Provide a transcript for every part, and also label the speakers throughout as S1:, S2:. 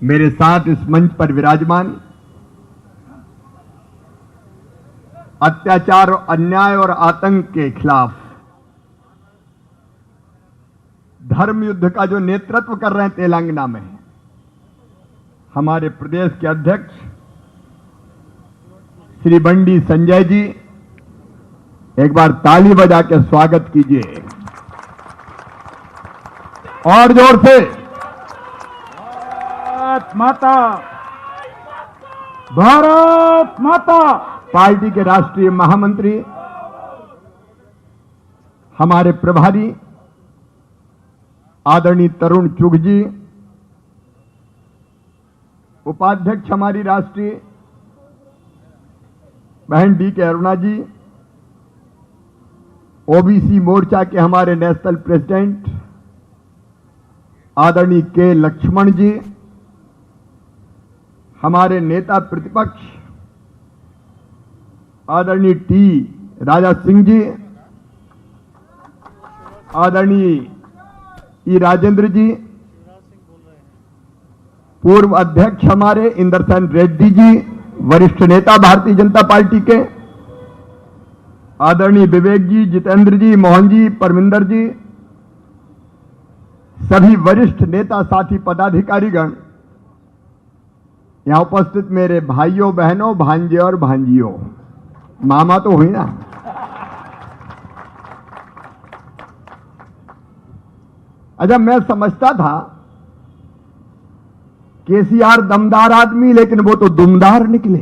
S1: मेरे साथ इस मंच पर विराजमान अत्याचार, अन्याय और आतंक के खिलाफ धर्म युद्ध का जो नेतृत्व कर रहे हैं तेलंगाना में, हमारे प्रदेश के अध्यक्ष श्री बंडी संजय जी, एक बार ताली बजा के स्वागत कीजिए और जोर से।
S2: भारत माता, भारत माता।
S1: पार्टी के राष्ट्रीय महामंत्री, हमारे प्रभारी आदरणीय तरुण चुग जी, उपाध्यक्ष हमारी राष्ट्रीय बहन डी के अरुणा जी, ओबीसी मोर्चा के हमारे नेशनल प्रेसिडेंट आदरणीय के लक्ष्मण जी, हमारे नेता प्रतिपक्ष आदरणीय टी राजा सिंह जी, आदरणीय ई राजेंद्र जी, पूर्व अध्यक्ष हमारे इंद्रसेन रेड्डी जी, वरिष्ठ नेता भारतीय जनता पार्टी के, आदरणीय विवेक जी, जितेंद्र जी, मोहन जी, परमिंदर जी, सभी वरिष्ठ नेता साथी पदाधिकारीगण, यहां उपस्थित मेरे भाइयों बहनों, भांजे और भांजियों, मामा तो हुई ना। अच्छा, मैं समझता था केसीआर दमदार आदमी, लेकिन वो तो दुमदार निकले।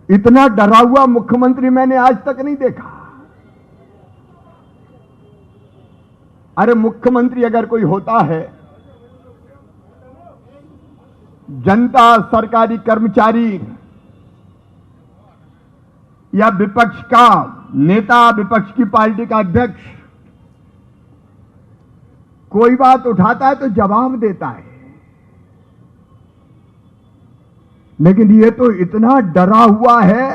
S1: इतना डरा हुआ मुख्यमंत्री मैंने आज तक नहीं देखा। अरे मुख्यमंत्री अगर कोई होता है, जनता, सरकारी कर्मचारी या विपक्ष का नेता, विपक्ष की पार्टी का अध्यक्ष कोई बात उठाता है तो जवाब देता है, लेकिन ये तो इतना डरा हुआ है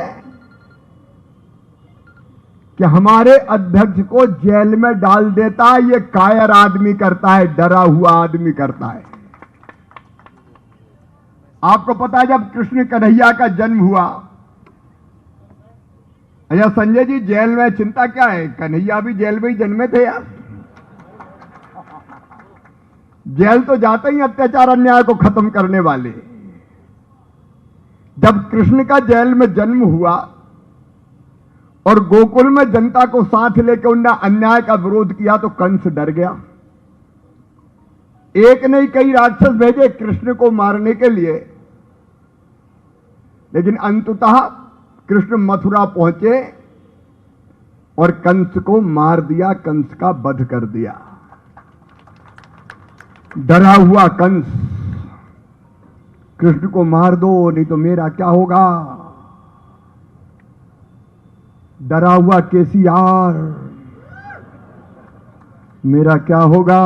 S1: कि हमारे अध्यक्ष को जेल में डाल देता है। ये कायर आदमी करता है, डरा हुआ आदमी करता है। आपको पता है जब कृष्ण कन्हैया का जन्म हुआ, अच्छा संजय जी, जेल में चिंता क्या है, कन्हैया भी जेल में ही जन्मे थे यार। जेल तो जाते ही अत्याचार अन्याय को खत्म करने वाले। जब कृष्ण का जेल में जन्म हुआ और गोकुल में जनता को साथ लेकर उन्होंने अन्याय का विरोध किया तो कंस डर गया। एक नहीं कई राक्षस भेजे कृष्ण को मारने के लिए, लेकिन अंततः कृष्ण मथुरा पहुंचे और कंस को मार दिया, कंस का वध कर दिया। डरा हुआ कंस, कृष्ण को मार दो नहीं तो मेरा क्या होगा। डरा हुआ केसीआर, मेरा क्या होगा।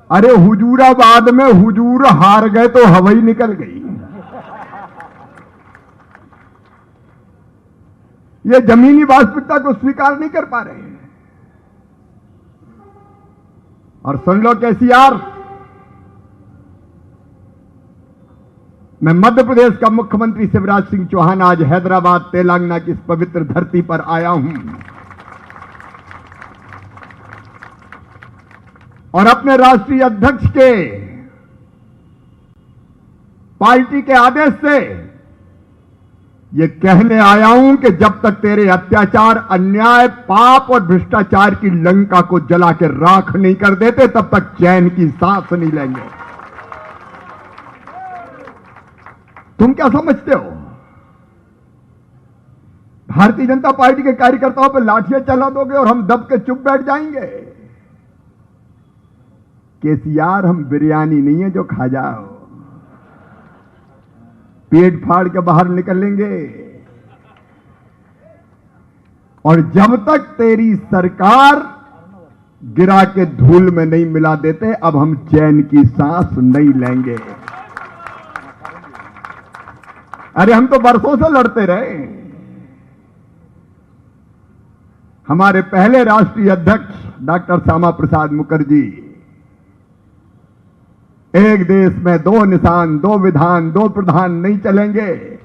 S1: अरे हुजूराबाद में हुजूर हार गए तो हवाई निकल गई। ये जमीनी वास्तविकता को स्वीकार नहीं कर पा रहे हैं। और सुन लो केसीआर, मैं मध्य प्रदेश का मुख्यमंत्री शिवराज सिंह चौहान आज हैदराबाद, तेलंगाना की इस पवित्र धरती पर आया हूं और अपने राष्ट्रीय अध्यक्ष के पार्टी के आदेश से ये कहने आया हूं कि जब तक तेरे अत्याचार, अन्याय, पाप और भ्रष्टाचार की लंका को जला के राख नहीं कर देते, तब तक चैन की सांस नहीं लेंगे। तुम क्या समझते हो, भारतीय जनता पार्टी के कार्यकर्ताओं पर लाठियां चला दोगे और हम दब के चुप बैठ जाएंगे? केसीआर, हम बिरयानी नहीं है जो खा जाओ, पेट फाड़ के बाहर निकलेंगे। और जब तक तेरी सरकार गिरा के धूल में नहीं मिला देते, अब हम चैन की सांस नहीं लेंगे। अरे हम तो बरसों से लड़ते रहे। हमारे पहले राष्ट्रीय अध्यक्ष डॉक्टर श्यामा प्रसाद मुखर्जी, एक देश में दो निशान, दो विधान, दो प्रधान नहीं चलेंगे,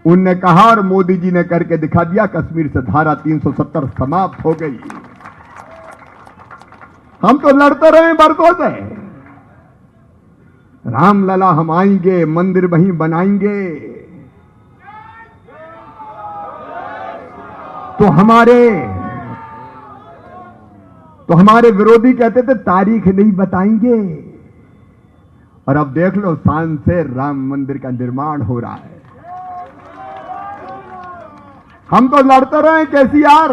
S1: उनने कहा और मोदी जी ने करके दिखा दिया। कश्मीर से धारा 370 समाप्त हो गई। हम तो लड़ते रहे बरसों से, रामलला हम आएंगे, मंदिर वहीं बनाएंगे। तो हमारे विरोधी कहते थे तारीख नहीं बताएंगे, और अब देख लो शान से राम मंदिर का निर्माण हो रहा है। हम तो लड़ते रहे केसीआर।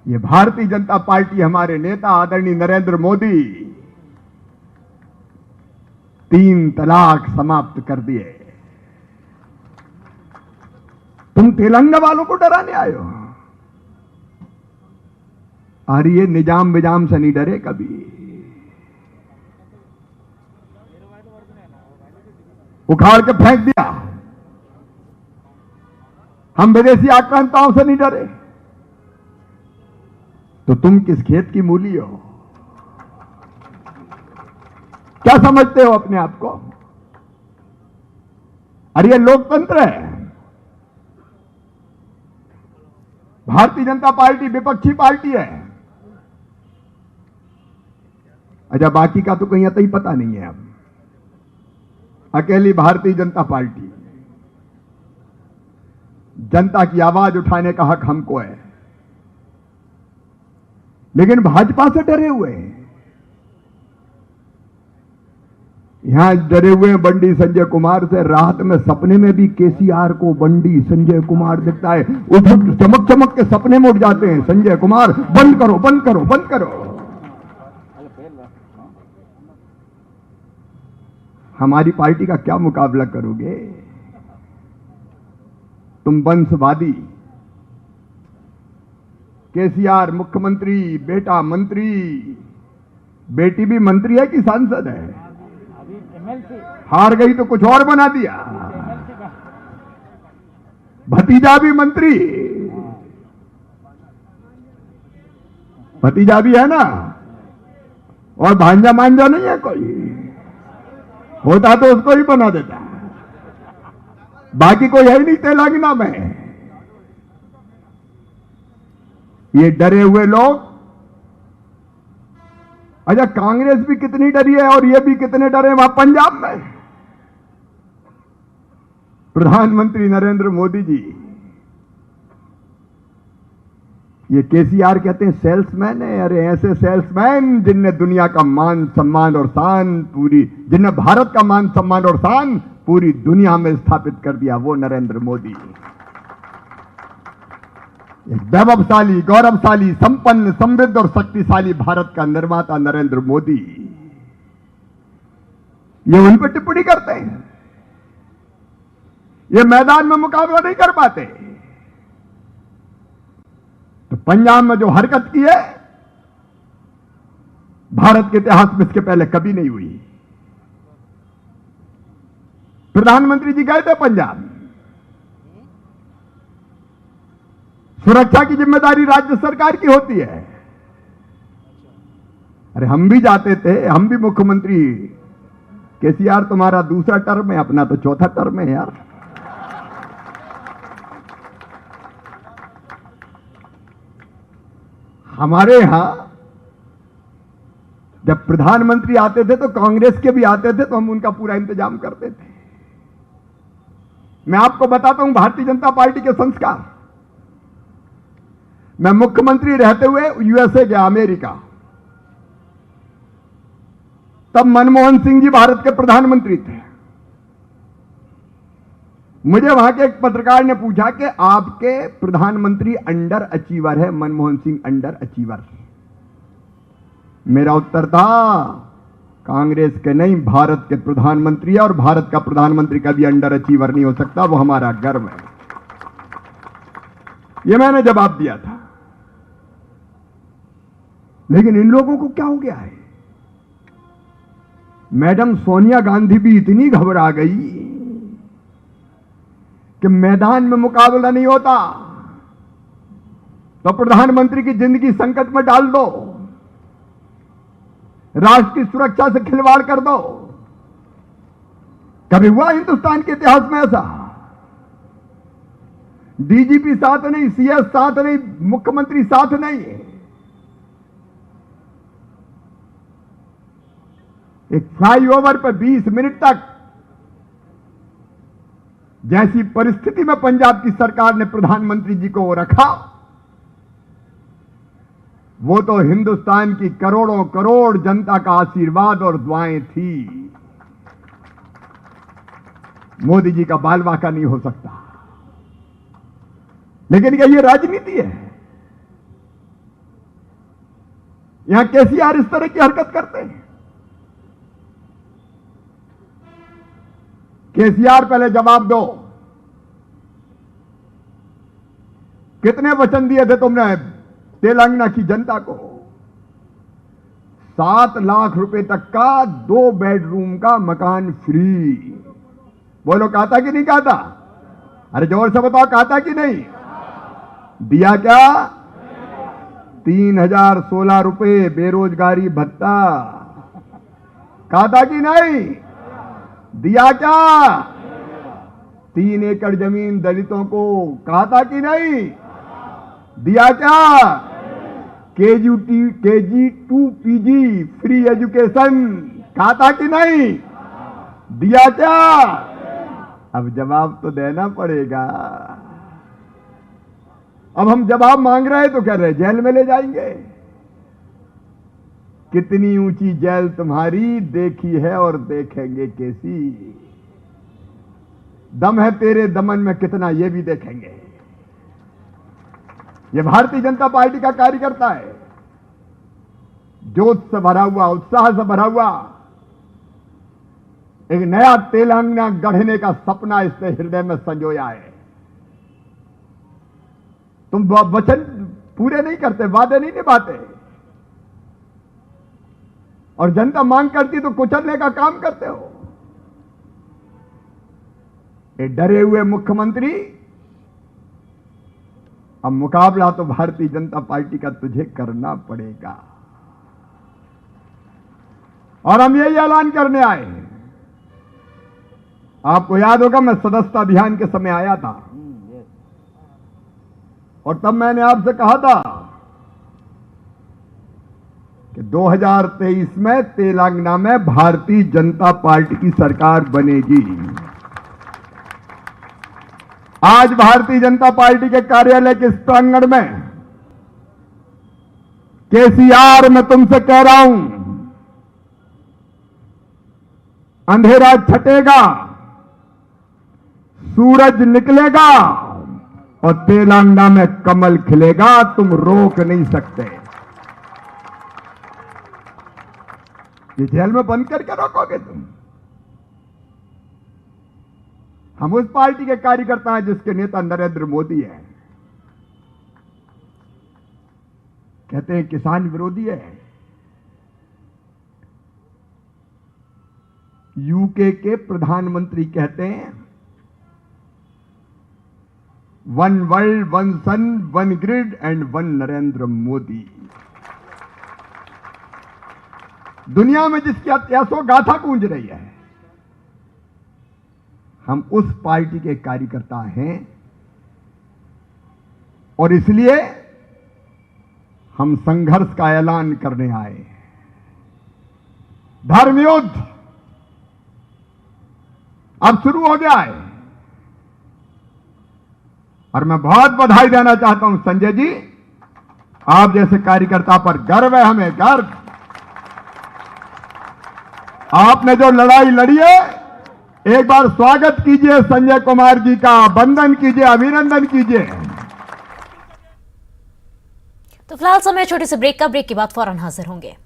S1: ये भारतीय जनता पार्टी, हमारे नेता आदरणीय नरेंद्र मोदी 3 तलाक समाप्त कर दिए। तुम तेलंगाना वालों को डराने आए हो, और ये निजाम विजाम से नहीं डरे कभी। उखाड़ के फेंक दिया। हम विदेशी आक्रांताओं से नहीं डरे, तो तुम किस खेत की मूली हो? क्या समझते हो अपने आप को? अरे ये लोकतंत्र है। भारतीय जनता पार्टी विपक्षी पार्टी है। अच्छा, बाकी का तो कहीं अतई पता नहीं है। अब अकेली भारतीय जनता पार्टी, जनता की आवाज उठाने का हक हमको है, लेकिन भाजपा से डरे हुए हैं। यहां डरे हुए हैं बंडी संजय कुमार से। रात में सपने में भी केसीआर को बंडी संजय कुमार दिखता है। उठ चमक चमक के सपने में उठ जाते हैं। संजय कुमार, बंद करो, बंद करो, बंद करो। हमारी पार्टी का क्या मुकाबला करोगे? तुम वंशवादी। केसीआर मुख्यमंत्री, बेटा मंत्री, बेटी भी मंत्री है कि सांसद है? हार गई तो कुछ और बना दिया। भतीजा भी मंत्री, भतीजा भी है ना, और भांजा मांझा नहीं है कोई। होता तो उसको ही बना देता, बाकी कोई है ही नहीं तेलंगाना में। ये डरे हुए लोग। अच्छा, कांग्रेस भी कितनी डरी है और ये भी कितने डरे वहां पंजाब में। प्रधानमंत्री नरेंद्र मोदी जी, ये केसीआर कहते हैं सेल्समैन है। अरे ऐसे सेल्समैन जिनने दुनिया का मान सम्मान और शान पूरी, जिनने भारत का मान सम्मान और शान पूरी दुनिया में स्थापित कर दिया, वो नरेंद्र मोदी। एक वैभवशाली, गौरवशाली, संपन्न, समृद्ध और शक्तिशाली भारत का निर्माता नरेंद्र मोदी, ये उन पर टिप्पणी करते हैं। ये मैदान में मुकाबला नहीं कर पाते। तो पंजाब में जो हरकत की है, भारत के इतिहास में इसके पहले कभी नहीं हुई। प्रधानमंत्री जी गए थे पंजाब। सुरक्षा की जिम्मेदारी राज्य सरकार की होती है। अरे हम भी जाते थे, हम भी मुख्यमंत्री। केसीआर तुम्हारा दूसरा टर्म है, अपना तो चौथा टर्म है यार। हमारे यहां जब प्रधानमंत्री आते थे तो कांग्रेस के भी आते थे, तो हम उनका पूरा इंतजाम करते थे। मैं आपको बताता हूं भारतीय जनता पार्टी के संस्कार। मैं मुख्यमंत्री रहते हुए यूएसए गया, अमेरिका। तब मनमोहन सिंह जी भारत के प्रधानमंत्री थे। मुझे वहां के एक पत्रकार ने पूछा कि आपके प्रधानमंत्री अंडर अचीवर है, मनमोहन सिंह अंडर अचीवर। मेरा उत्तर था कांग्रेस के नहीं, भारत के प्रधानमंत्री है, और भारत का प्रधानमंत्री कभी अंडर अचीवर नहीं हो सकता, वो हमारा गर्व है। ये मैंने जवाब दिया था। लेकिन इन लोगों को क्या हो गया है? मैडम सोनिया गांधी भी इतनी घबरा गई कि मैदान में मुकाबला नहीं होता तो प्रधानमंत्री की जिंदगी संकट में डाल दो, राष्ट्र की सुरक्षा से खिलवाड़ कर दो। कभी हुआ हिंदुस्तान के इतिहास में ऐसा? डीजीपी साथ नहीं, सीएस साथ नहीं, मुख्यमंत्री साथ नहीं। एक फ्लाईओवर पर 20 मिनट तक जैसी परिस्थिति में पंजाब की सरकार ने प्रधानमंत्री जी को रखा, वो तो हिंदुस्तान की करोड़ों करोड़ जनता का आशीर्वाद और दुआएं थी। मोदी जी का बालवाका नहीं हो सकता। लेकिन क्या ये राजनीति है? यहां केसीआर इस तरह की हरकत करते हैं। केसीआर पहले जवाब दो, कितने वचन दिए थे तुमने तेलंगाना की जनता को? 7 लाख रुपए तक का 2 बेडरूम का मकान फ्री। बोलो, कहा था कि नहीं कहा था? अरे जोर से बताओ, कहा था कि नहीं? दिया क्या? 3016 रुपए बेरोजगारी भत्ता। कहा था कि नहीं? दिया क्या? 3 एकड़ जमीन दलितों को। कहा था कि नहीं? दिया क्या? KG 2 PG free education. कहा था कि नहीं? दिया क्या? अब जवाब तो देना पड़ेगा। अब हम जवाब मांग रहे हैं तो कह रहे जेल में ले जाएंगे। कितनी ऊंची जेल तुम्हारी देखी है और देखेंगे कैसी। दम है तेरे दमन में कितना, ये भी देखेंगे। ये भारतीय जनता पार्टी का कार्यकर्ता है, जोश से भरा हुआ, उत्साह से भरा हुआ। एक नया तेलंगाना गढ़ने का सपना इसने हृदय में संजोया है। तुम वचन पूरे नहीं करते, वादे नहीं निभाते, और जनता मांग करती तो कुचलने का काम करते हो। ये डरे हुए मुख्यमंत्री, अब मुकाबला तो भारतीय जनता पार्टी का तुझे करना पड़ेगा। और हम यही ऐलान करने आए। आपको याद होगा, मैं सदस्यता अभियान के समय आया था और तब मैंने आपसे कहा था कि 2023 में तेलंगाना में भारतीय जनता पार्टी की सरकार बनेगी। आज भारतीय जनता पार्टी के कार्यालय के इस प्रांगण में केसीआर में तुमसे कह रहा हूं, अंधेरा छटेगा, सूरज निकलेगा और तेलंगाना में कमल खिलेगा। तुम रोक नहीं सकते। ये जेल में बंद करके रोकोगे तुम? हम उस पार्टी के कार्यकर्ता हैं जिसके नेता नरेंद्र मोदी है। कहते हैं किसान विरोधी है। यूके के प्रधानमंत्री कहते हैं 1 world 1 sun 1 grid and 1 Narendra Modi. दुनिया में जिसकी यशो गाथा गूंज रही है, हम उस पार्टी के कार्यकर्ता हैं और इसलिए हम संघर्ष का ऐलान करने आए। धर्म युद्ध अब शुरू हो गया है और मैं बहुत बधाई देना चाहता हूं संजय जी, आप जैसे कार्यकर्ता पर गर्व है, हमें गर्व। आपने जो लड़ाई लड़ी है, एक बार स्वागत कीजिए संजय कुमार जी का, वंदन कीजिए, अभिनंदन कीजिए।
S3: तो फिलहाल समय छोटे से ब्रेक का, ब्रेक के बाद फौरन हाजिर होंगे।